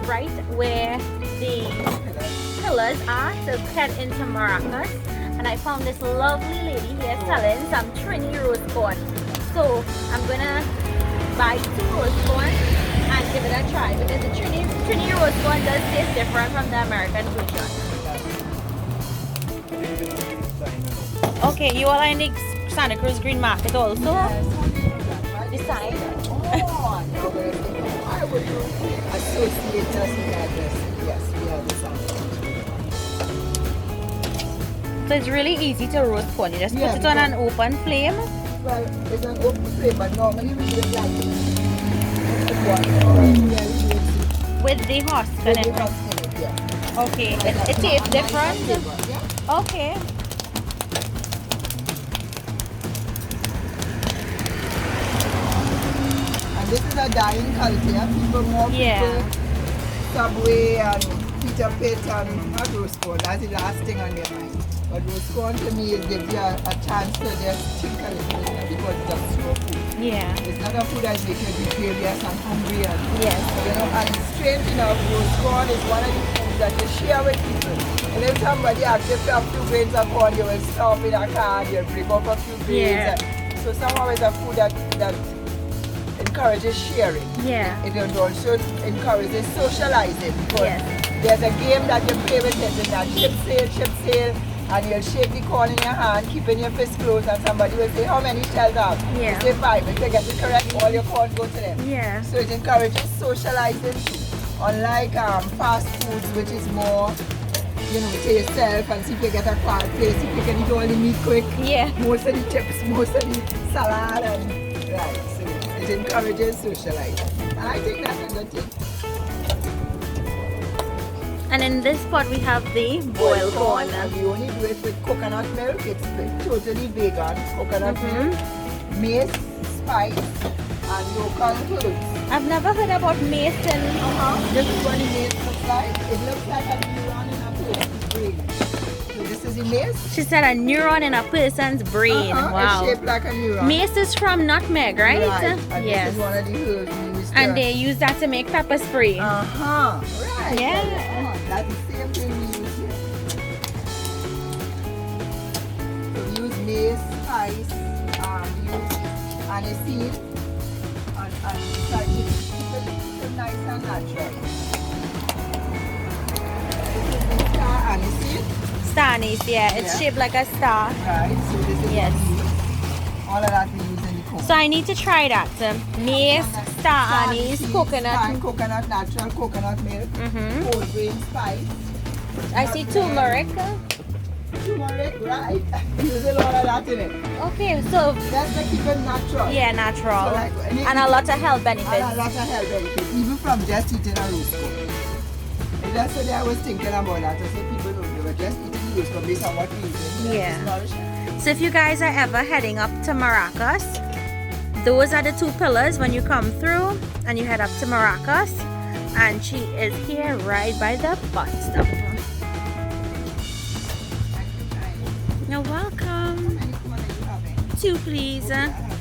right where the pillars are to head into Maracas. And I found this lovely lady here selling some Trini rose corn. So I'm gonna buy 2 rose corn and give it a try because the Trini rose corn does taste different from the American version. Okay, you all are in the Santa Cruz Green Market also? This side? Oh, no, I would associate us with that dressing. Yes, we are the same. So it's really easy to roast corn. You just put it on an open flame. Well, it's an open flame, but normally we do it like this. With the husk in it. Yeah. Okay, it tastes different. Yeah. Okay. And this is a dying culture. People, Subway and Peter Pitt and not roast corn. That's the last thing on their mind. But roast corn to me it gives you a chance to just think a little bit because it's a slow food. Yeah. It's not a food that makes you rebellious and hungry. And, Yes. you know, and strange enough, roast corn is one of the foods that you share with people. And if somebody asks you for a few grains of corn, you will stop in a car and you'll break up a few grains. Yeah. So somehow it's a food that encourages sharing. Yeah. It also encourages socializing because Yes. there's a game that you play with it in that ship sail, and you'll shake the corn in your hand, keeping your fist closed, and somebody will say, how many shells are? Yeah. You say 5. If you get it correct, all your corn go to them. Yeah. So it encourages socializing, unlike fast foods, which is more, you know, to yourself and see if you get a quiet place, if you can eat all the meat quick. Yeah. Most of the chips, most of the salad, and right. So it encourages socializing. And I think that's a good thing. And in this pot we have the boiled corn. And we only do it with coconut milk. It's totally vegan. Coconut milk, mace, spice, and local herbs. I've never heard about mace and This is what the mace looks like. It looks like a neuron in a person's brain. So this is the mace. she said a neuron in a person's brain. Wow. It's shaped like a neuron. Mace is from nutmeg, right? And Yes. this is one of the herbs we use. And they use that to make pepper spray. Right. Yeah. That's the same thing we use here. So we use mace, spice, we use aniseed, and try to keep it nice and natural. This is the star aniseed. Star anise, yeah. It's shaped like a star. Right, so this is Yes. what we use. All of that we use in the cook. So I need to try that. Mace, star anise, coconut. Coconut, natural coconut milk, whole grain spice. I see turmeric. Turmeric, right? Using all of that in it. Okay, so That's to keep it natural. yeah, natural. So like, And a lot of health and a benefits. lot of health benefits, even from just eating a roast corn. And yesterday I was thinking about that. I said people don't know, just eating the roast corn based on what we eat. Yeah. It's nourishing. So if you guys are ever heading up to Maracas, those are the 2 pillars when you come through and you head up to Maracas. And she is here right by the bus stop. You're welcome. How many corn are you having? 2 please. Okay, I have